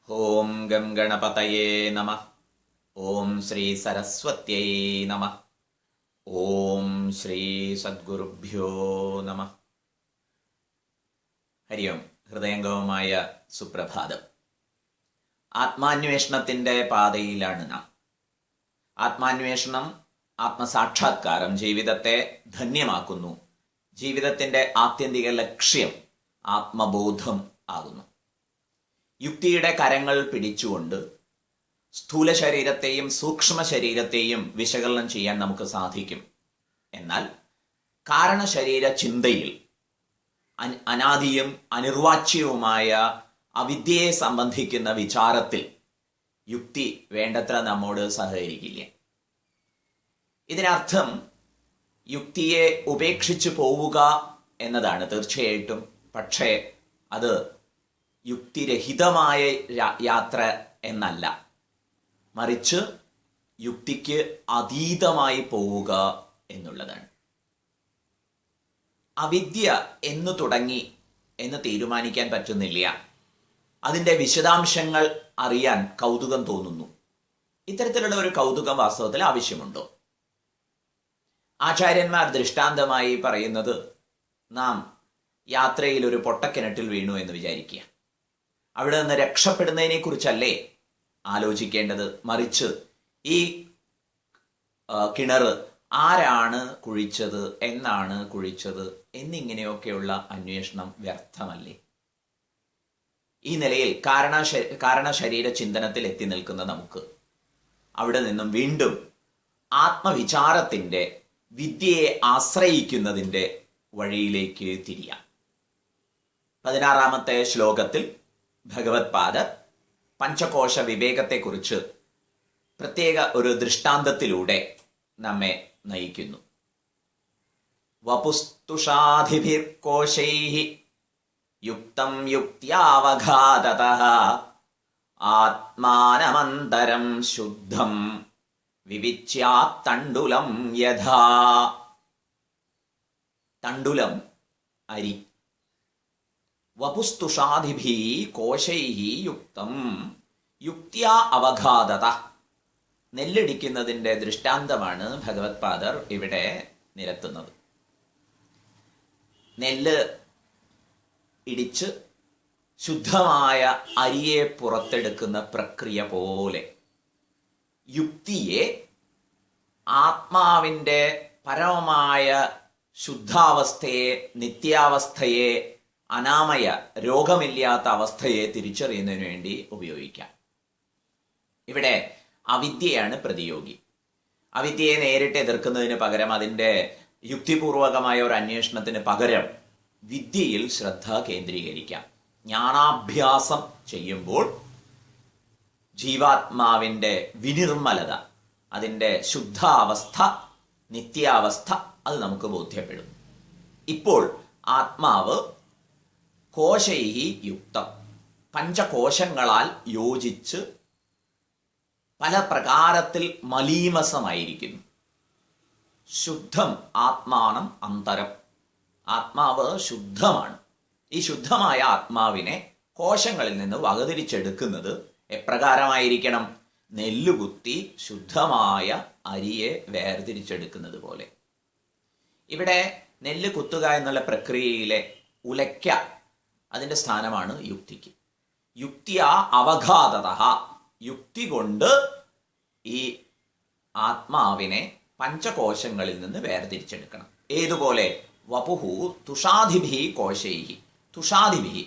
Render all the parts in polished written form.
ഓം gum ഗണപതയേ നമഃ. ഓം ശ്രീ സരസ്വത്യൈ നമഃ. ഓം ശ്രീ സദ്ഗുരുഭ്യോ നമഃ. ഹരി ഓം. ഹൃദയംഗമമായ സുപ്രഭാതം. ആത്മാന്വേഷണത്തിന്റെ പാതയിലാണ് നാം. ആത്മാന്വേഷണം, ആത്മസാക്ഷാത്കാരം ജീവിതത്തെ ധന്യമാക്കുന്നു. ജീവിതത്തിന്റെ ആത്യന്തിക ലക്ഷ്യം ആത്മബോധം ആകുന്നു. യുക്തിയുടെ കരങ്ങൾ പിടിച്ചുകൊണ്ട് സ്ഥൂല ശരീരത്തെയും സൂക്ഷ്മ ശരീരത്തെയും വിശകലനം ചെയ്യാൻ നമുക്ക് സാധിക്കും. എന്നാൽ കാരണശരീര ചിന്തയിൽ അനാദിയും അനിർവാച്യവുമായ അവിദ്യയെ സംബന്ധിക്കുന്ന വിചാരത്തിൽ യുക്തി വേണ്ടത്ര നമ്മോട് സഹകരിക്കില്ല. ഇതിനർത്ഥം യുക്തിയെ ഉപേക്ഷിച്ചു പോവുക എന്നതാണ് തീർച്ചയായിട്ടും. പക്ഷേ അത് യുക്തിരഹിതമായ യാത്ര എന്നല്ല, മറിച്ച് യുക്തിക്ക് അതീതമായി പോവുക എന്നുള്ളതാണ്. അവിദ്യ എന്ന് തുടങ്ങി എന്ന് തീരുമാനിക്കാൻ പറ്റുന്നില്ല. അതിൻ്റെ വിശദാംശങ്ങൾ അറിയാൻ കൗതുകം തോന്നുന്നു. ഇത്തരത്തിലുള്ള ഒരു കൗതുകം വാസ്തവത്തിൽ ആവശ്യമുണ്ടോ? ആചാര്യന്മാർ ദൃഷ്ടാന്തമായി പറയുന്നത്, നാം യാത്രയിൽ ഒരു പൊട്ടക്കിണറ്റിൽ വീണു എന്ന് വിചാരിക്കുക. അവിടെ നിന്ന് രക്ഷപ്പെടുന്നതിനെ കുറിച്ചല്ലേ ആലോചിക്കേണ്ടത്, മറിച്ച് ഈ കിണർ ആരാണ് കുഴിച്ചത്, എന്നാണ് കുഴിച്ചത് എന്നിങ്ങനെയൊക്കെയുള്ള അന്വേഷണം വ്യർത്ഥമല്ലേ? ഈ നിലയിൽ കാരണശരീര ചിന്തനത്തിൽ എത്തി നിൽക്കുന്ന നമുക്ക് അവിടെ നിന്നും വീണ്ടും ആത്മവിചാരത്തിന്റെ, വിദ്യയെ ആശ്രയിക്കുന്നതിന്റെ വഴിയിലേക്ക് തിരിയാം. 16-ാമത്തെ ശ്ലോകത്തിൽ ഭഗവത്പാദർ പഞ്ചകോശ വിവേകത്തെക്കുറിച്ച് പ്രത്യേക ഒരു ദൃഷ്ടാന്തത്തിലൂടെ നമ്മെ നയിക്കുന്നു. വപുസ്തുഷാധിഭിർകോശൈഃ യുക്തം യുക്ത്യാവഘാതതഃ ആത്മാനമന്തരം ശുദ്ധം വിവിച്യാത്തണ്ടുലം യഥാ. തണ്ടുലം അരി. വപുസ്തുഷാധിഭി കോശൈഹി യുക്തം യുക്ത്യാ അവഘാതത. നെല്ലിടിക്കുന്നതിൻ്റെ ദൃഷ്ടാന്തമാണ് ഭഗവത്പാദർ ഇവിടെ നിരത്തുന്നത്. നെല്ല് ഇടിച്ച് ശുദ്ധമായ അരിയെ പുറത്തെടുക്കുന്ന പ്രക്രിയ പോലെ യുക്തിയെ, ആത്മാവിൻ്റെ പരമമായ ശുദ്ധാവസ്ഥയെ, നിത്യാവസ്ഥയെ, അനാമയ രോഗമില്ലാത്ത അവസ്ഥയെ തിരിച്ചറിയുന്നതിന് വേണ്ടി ഉപയോഗിക്കാം. ഇവിടെ അവിദ്യയാണ് പ്രതിയോഗി. അവിദ്യയെ നേരിട്ട് എതിർക്കുന്നതിന് പകരം, അതിൻ്റെ യുക്തിപൂർവകമായ ഒരു അന്വേഷണത്തിന് പകരം വിദ്യയിൽ ശ്രദ്ധ കേന്ദ്രീകരിക്കാം. ജ്ഞാനാഭ്യാസം ചെയ്യുമ്പോൾ ജീവാത്മാവിൻ്റെ വിനിർമ്മലത, അതിൻ്റെ ശുദ്ധാവസ്ഥ, നിത്യാവസ്ഥ അത് നമുക്ക് ബോധ്യപ്പെടും. ഇപ്പോൾ ആത്മാവ് കോശൈഹി യുക്തം, പഞ്ചകോശങ്ങളാൽ യോജിച്ച് പല പ്രകാരത്തിൽ മലീമസമായിരിക്കുന്നു. ശുദ്ധം ആത്മാനം അന്തരം. ആത്മാവ് ശുദ്ധമാണ്. ഈ ശുദ്ധമായ ആത്മാവിനെ കോശങ്ങളിൽ നിന്ന് വകതിരിച്ചെടുക്കുന്നത് എപ്രകാരമായിരിക്കണം? നെല്ലുകുത്തി ശുദ്ധമായ അരിയെ വേർതിരിച്ചെടുക്കുന്നത് പോലെ. ഇവിടെ നെല്ല് കുത്തുക എന്നുള്ള പ്രക്രിയയിലെ ഉലയ്ക്ക, അതിൻ്റെ സ്ഥാനമാണ് യുക്തിക്ക്. യുക്തിയാ അവഘാതത. യുക്തി കൊണ്ട് ഈ ആത്മാവിനെ പഞ്ചകോശങ്ങളിൽ നിന്ന് വേർതിരിച്ചെടുക്കണം. ഏതുപോലെ? വപുഹു തുഷാധിഭി കോശൈഹി. തുഷാധിഭി,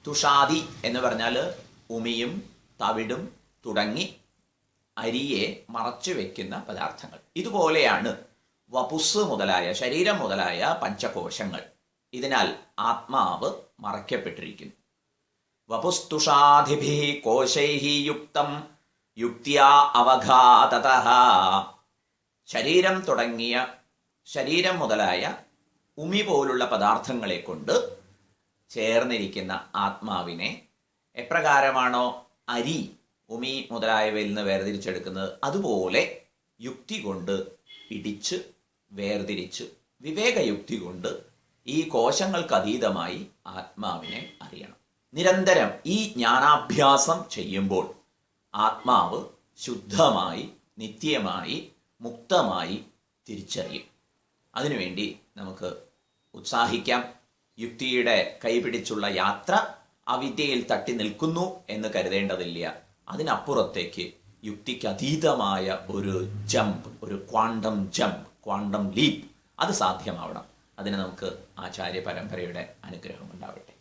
തുഷാദി എന്ന് പറഞ്ഞാൽ ഉമിയും തവിടും തുടങ്ങി അരിയെ മറച്ചു വെക്കുന്ന പദാർത്ഥങ്ങൾ. ഇതുപോലെയാണ് വപുസ് മുതലായ, ശരീരം മുതലായ പഞ്ചകോശങ്ങൾ. ഇതിനാൽ ആത്മാവ് മറയ്ക്കപ്പെട്ടിരിക്കുന്നു. വപുസ്തുഷാധിഭി കോശൈഹി യുക്തം യുക്ത്യാ അവഘാതതഃ. ശരീരം മുതലായ ഉമി പോലുള്ള പദാർത്ഥങ്ങളെ കൊണ്ട് ചേർന്നിരിക്കുന്ന ആത്മാവിനെ എപ്രകാരമാണോ അരി ഉമി മുതലായവയിൽ നിന്ന് വേർതിരിച്ചെടുക്കുന്നത്, അതുപോലെ യുക്തി കൊണ്ട് ഇടിച്ച് വേർതിരിച്ച് വിവേകയുക്തി കൊണ്ട് ഈ കോശങ്ങൾക്ക് അതീതമായി ആത്മാവിനെ അറിയണം. നിരന്തരം ഈ ജ്ഞാനാഭ്യാസം ചെയ്യുമ്പോൾ ആത്മാവ് ശുദ്ധമായി, നിത്യമായി, മുക്തമായി തിരിച്ചറിയും. അതിനുവേണ്ടി നമുക്ക് ഉത്സാഹിക്കാം. യുക്തിയുടെ കൈപിടിച്ചുള്ള യാത്ര അവിദ്യയിൽ തട്ടി നിൽക്കുന്നു എന്ന് കരുതേണ്ടതില്ല. അതിനപ്പുറത്തേക്ക് യുക്തിക്ക് അതീതമായ ഒരു ജമ്പ്, ഒരു ക്വാണ്ടം ജമ്പ്, ക്വാണ്ടം ലീപ്പ് അത് സാധ്യമാവണം. അതിന് നമുക്ക് ആചാര്യ പരമ്പരയുടെ അനുഗ്രഹം ഉണ്ടാവട്ടെ.